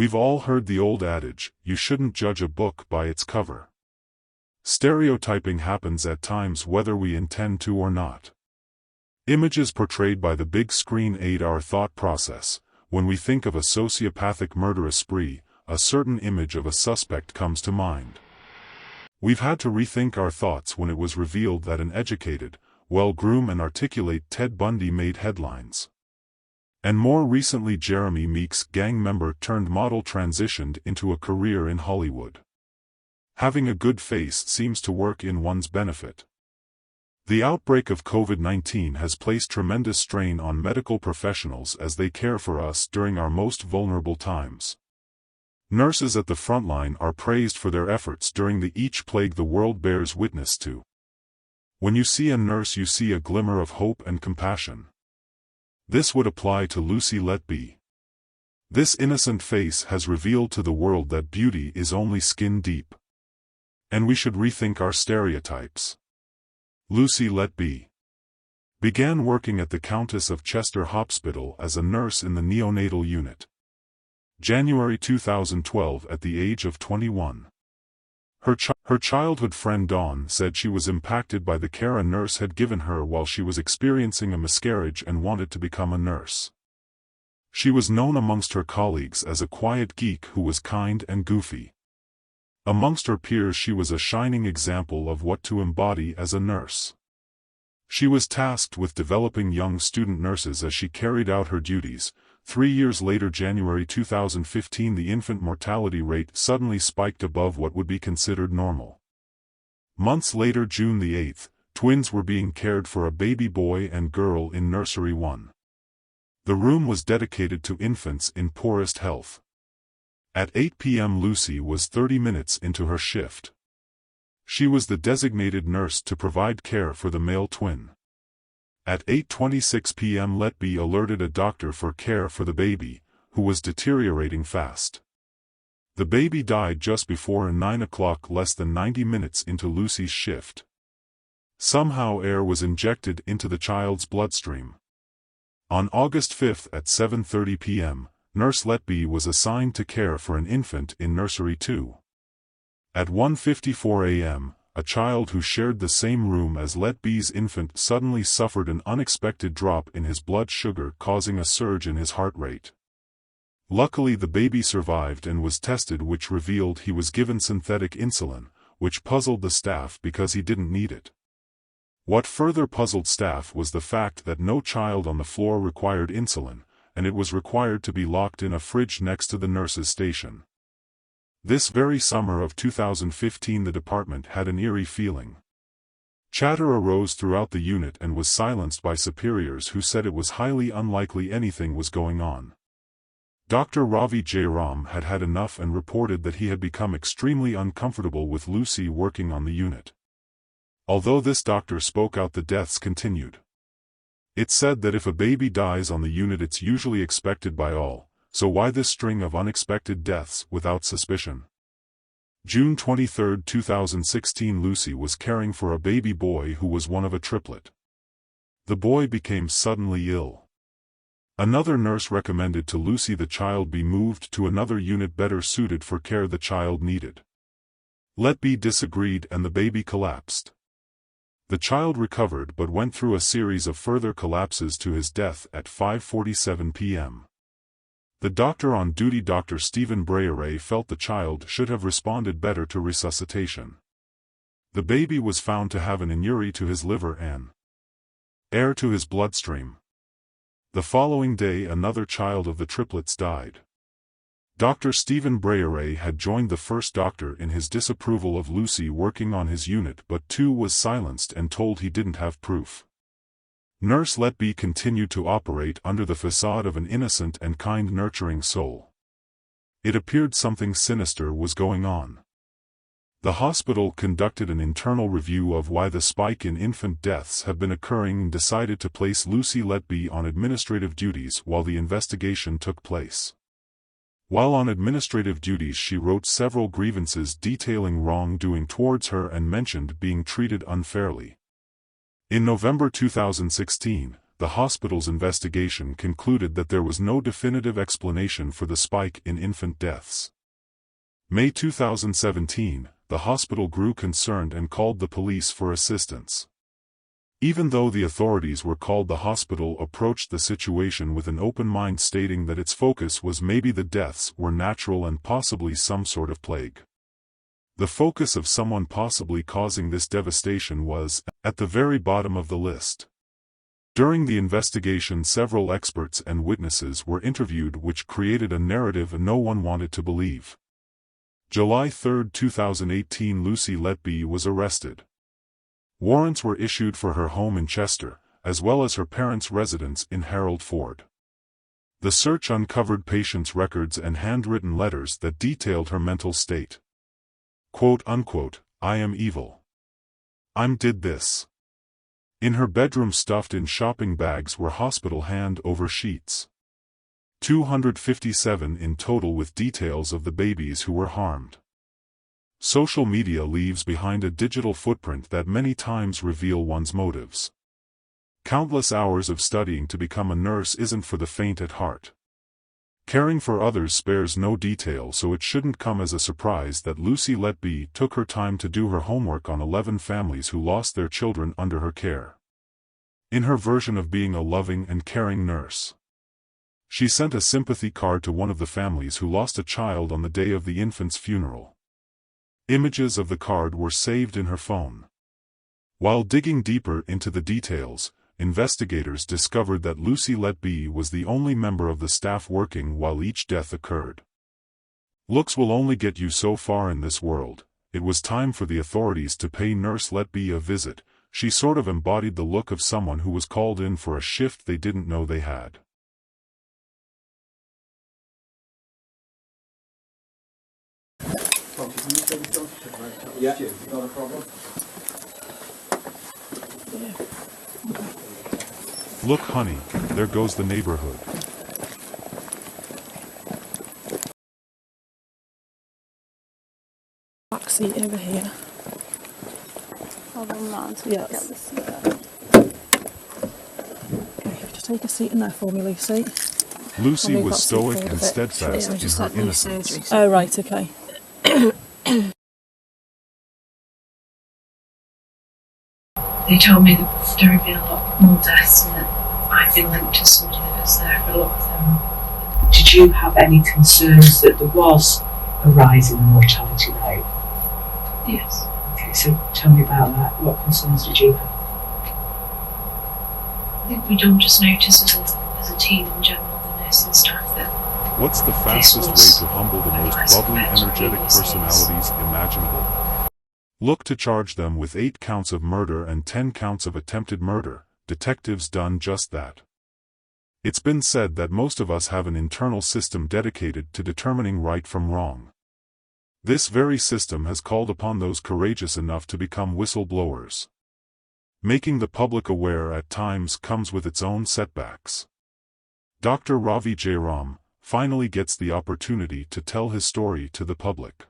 We've all heard the old adage, you shouldn't judge a book by its cover. Stereotyping happens at times whether we intend to or not. Images portrayed by the big screen aid our thought process. When we think of a sociopathic murderous spree, a certain image of a suspect comes to mind. We've had to rethink our thoughts when it was revealed that an educated, well-groomed and articulate Ted Bundy made headlines. And more recently Jeremy Meek's gang member turned model transitioned into a career in Hollywood. Having a good face seems to work in one's benefit. The outbreak of COVID-19 has placed tremendous strain on medical professionals as they care for us during our most vulnerable times. Nurses at the front line are praised for their efforts during the each plague the world bears witness to. When you see a nurse you see a glimmer of hope and compassion. This would apply to Lucy Letby. This innocent face has revealed to the world that beauty is only skin deep. And we should rethink our stereotypes. Lucy Letby began working at the Countess of Chester Hospital as a nurse in the neonatal unit. January 2012 at the age of 21. Her childhood friend Dawn said she was impacted by the care a nurse had given her while she was experiencing a miscarriage and wanted to become a nurse. She was known amongst her colleagues as a quiet geek who was kind and goofy. Amongst her peers she was a shining example of what to embody as a nurse. She was tasked with developing young student nurses as she carried out her duties. 3 years later, January 2015, the infant mortality rate suddenly spiked above what would be considered normal. Months later, June the 8th, twins were being cared for, a baby boy and girl in Nursery 1. The room was dedicated to infants in poorest health. At 8 p.m. Lucy was 30 minutes into her shift. She was the designated nurse to provide care for the male twin. At 8:26 p.m. Letby alerted a doctor for care for the baby, who was deteriorating fast. The baby died just before 9 o'clock, less than 90 minutes into Lucy's shift. Somehow air was injected into the child's bloodstream. On August 5 at 7:30 p.m., Nurse Letby was assigned to care for an infant in Nursery 2. At 1:54 a.m., a child who shared the same room as Letby's infant suddenly suffered an unexpected drop in his blood sugar, causing a surge in his heart rate. Luckily the baby survived and was tested, which revealed he was given synthetic insulin, which puzzled the staff because he didn't need it. What further puzzled staff was the fact that no child on the floor required insulin, and it was required to be locked in a fridge next to the nurse's station. This very summer of 2015 the department had an eerie feeling. Chatter arose throughout the unit and was silenced by superiors who said it was highly unlikely anything was going on. Dr. Ravi Jairam had had enough and reported that he had become extremely uncomfortable with Lucy working on the unit. Although this doctor spoke out, the deaths continued. It said that if a baby dies on the unit it's usually expected by all, so why this string of unexpected deaths without suspicion? June 23, 2016, Lucy was caring for a baby boy who was one of a triplet. The boy became suddenly ill. Another nurse recommended to Lucy the child be moved to another unit better suited for care the child needed. Letby disagreed and the baby collapsed. The child recovered but went through a series of further collapses to his death at 5:47 p.m. The doctor on duty, Dr. Stephen Breyer, felt the child should have responded better to resuscitation. The baby was found to have an injury to his liver and air to his bloodstream. The following day another child of the triplets died. Dr. Stephen Breyer had joined the first doctor in his disapproval of Lucy working on his unit, but too was silenced and told he didn't have proof. Nurse Letby continued to operate under the facade of an innocent and kind nurturing soul. It appeared something sinister was going on. The hospital conducted an internal review of why the spike in infant deaths have been occurring and decided to place Lucy Letby on administrative duties while the investigation took place. While on administrative duties she wrote several grievances detailing wrongdoing towards her and mentioned being treated unfairly. In November 2016, the hospital's investigation concluded that there was no definitive explanation for the spike in infant deaths. May 2017, the hospital grew concerned and called the police for assistance. Even though the authorities were called, the hospital approached the situation with an open mind, stating that its focus was maybe the deaths were natural and possibly some sort of plague. The focus of someone possibly causing this devastation was at the very bottom of the list. During the investigation, several experts and witnesses were interviewed, which created a narrative no one wanted to believe. July 3, 2018, Lucy Letby was arrested. Warrants were issued for her home in Chester, as well as her parents' residence in Harold Ford. The search uncovered patients' records and handwritten letters that detailed her mental state. Quote unquote, "I am evil. I'm did this." In her bedroom, stuffed in shopping bags, were hospital hand-over sheets. 257 in total, with details of the babies who were harmed. Social media leaves behind a digital footprint that many times reveal one's motives. Countless hours of studying to become a nurse isn't for the faint at heart. Caring for others spares no detail, so it shouldn't come as a surprise that Lucy Letby took her time to do her homework on 11 families who lost their children under her care. In her version of being a loving and caring nurse, she sent a sympathy card to one of the families who lost a child on the day of the infant's funeral. Images of the card were saved in her phone. While digging deeper into the details, investigators discovered that Lucy Letby was the only member of the staff working while each death occurred. Looks will only get you so far in this world. It was time for the authorities to pay Nurse Letby a visit. She sort of embodied the look of someone who was called in for a shift they didn't know they had. Yeah, not a problem. Look, honey, there goes the neighborhood. Back seat over here. Hold on, man. Yeah. Get the seat. Okay, just take a seat in there for me, Lucy. Lucy move was that seat stoic forward a and bit. steadfast Yeah, in just her had knee innocence. surgery, so- Oh, right, okay. They told me that there had been a lot more deaths and that I'd been linked to somebody that was there for a lot of them. Did you have any concerns that there was a rise in the mortality rate? Yes. Okay, so tell me about that. What concerns did you have? I think we'd all just noticed as a team in general, the nursing staff, that What's the fastest way to humble the most bubbly, energetic personalities imaginable? Look to charge them with 8 counts of murder and 10 counts of attempted murder. Detectives done just that. It's been said that most of us have an internal system dedicated to determining right from wrong. This very system has called upon those courageous enough to become whistleblowers. Making the public aware at times comes with its own setbacks. Dr. Ravi Jairam finally gets the opportunity to tell his story to the public.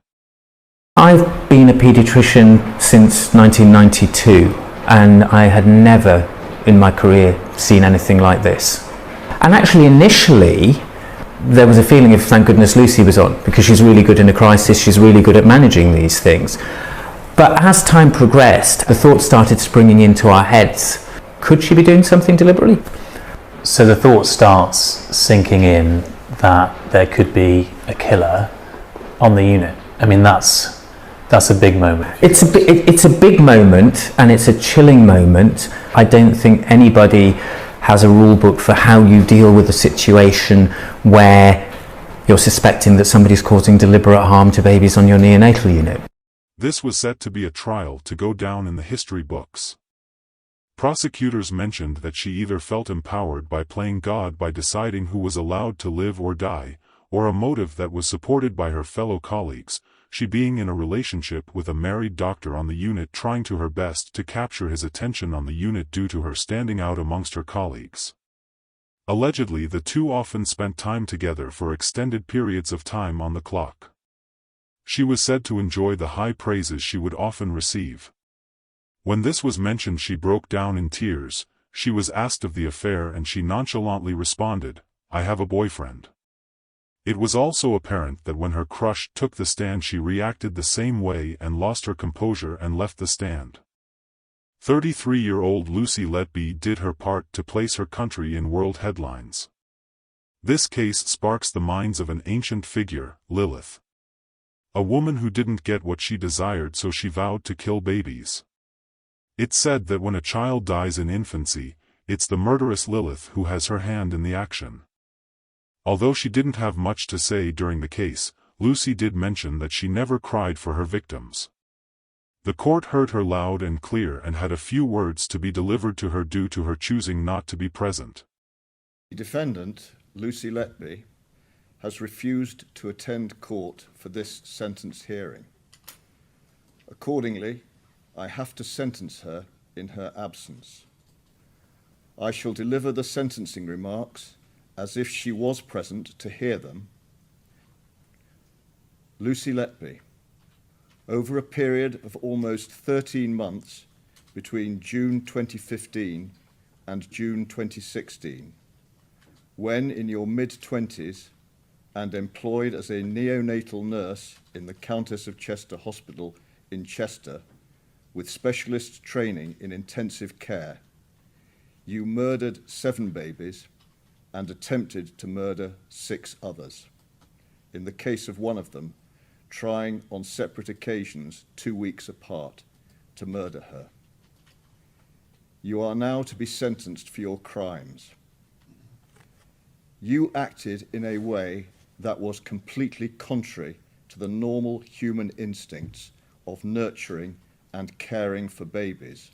I've been a paediatrician since 1992, and I had never in my career seen anything like this. And actually initially there was a feeling of thank goodness Lucy was on, because she's really good in a crisis, she's really good at managing these things. But as time progressed, the thoughts started springing into our heads. Could she be doing something deliberately? So the thought starts sinking in that there could be a killer on the unit. I mean, that's a big moment. It's a big moment, and it's a chilling moment. I don't think anybody has a rule book for how you deal with a situation where you're suspecting that somebody's causing deliberate harm to babies on your neonatal unit. This was set to be a trial to go down in the history books. Prosecutors mentioned that she either felt empowered by playing God by deciding who was allowed to live or die, or a motive that was supported by her fellow colleagues, she being in a relationship with a married doctor on the unit, trying to her best to capture his attention on the unit due to her standing out amongst her colleagues. Allegedly, the two often spent time together for extended periods of time on the clock. She was said to enjoy the high praises she would often receive. When this was mentioned, she broke down in tears. She was asked of the affair and she nonchalantly responded, "I have a boyfriend." It was also apparent that when her crush took the stand she reacted the same way and lost her composure and left the stand. 33-year-old Lucy Letby did her part to place her country in world headlines. This case sparks the minds of an ancient figure, Lilith. A woman who didn't get what she desired, so she vowed to kill babies. It's said that when a child dies in infancy, it's the murderous Lilith who has her hand in the action. Although she didn't have much to say during the case, Lucy did mention that she never cried for her victims. The court heard her loud and clear and had a few words to be delivered to her due to her choosing not to be present. The defendant, Lucy Letby, has refused to attend court for this sentence hearing. Accordingly, I have to sentence her in her absence. I shall deliver the sentencing remarks as if she was present to hear them. Lucy Letby, over a period of almost 13 months between June 2015 and June 2016, when in your mid-20s and employed as a neonatal nurse in the Countess of Chester Hospital in Chester, with specialist training in intensive care, you murdered 7 babies and attempted to murder 6 others. In the case of one of them, trying on separate occasions 2 weeks apart to murder her. You are now to be sentenced for your crimes. You acted in a way that was completely contrary to the normal human instincts of nurturing and caring for babies,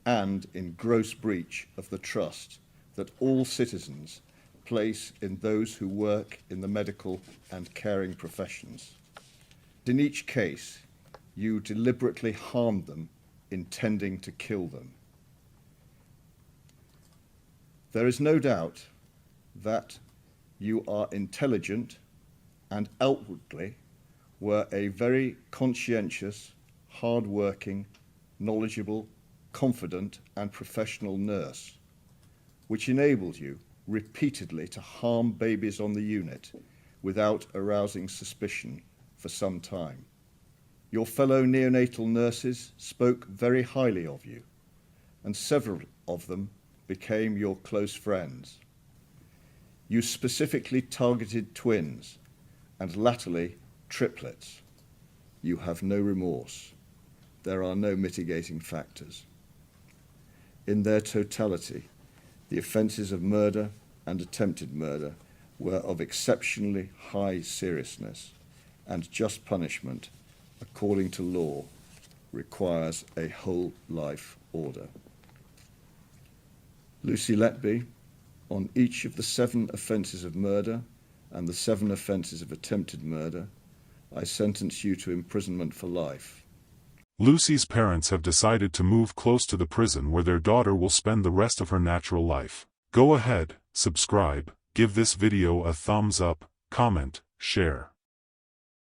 and in gross breach of the trust that all citizens place in those who work in the medical and caring professions. In each case, you deliberately harmed them, intending to kill them. There is no doubt that you are intelligent and outwardly were a very conscientious, hard-working, knowledgeable, confident and professional nurse, which enabled you repeatedly to harm babies on the unit without arousing suspicion for some time. Your fellow neonatal nurses spoke very highly of you, and several of them became your close friends. You specifically targeted twins, and latterly triplets. You have no remorse. There are no mitigating factors. In their totality, the offences of murder and attempted murder were of exceptionally high seriousness, and just punishment, according to law, requires a whole life order. Lucy Letby, on each of the 7 offences of murder and the 7 offences of attempted murder, I sentence you to imprisonment for life. Lucy's parents have decided to move close to the prison where their daughter will spend the rest of her natural life. Go ahead, subscribe, give this video a thumbs up, comment, share.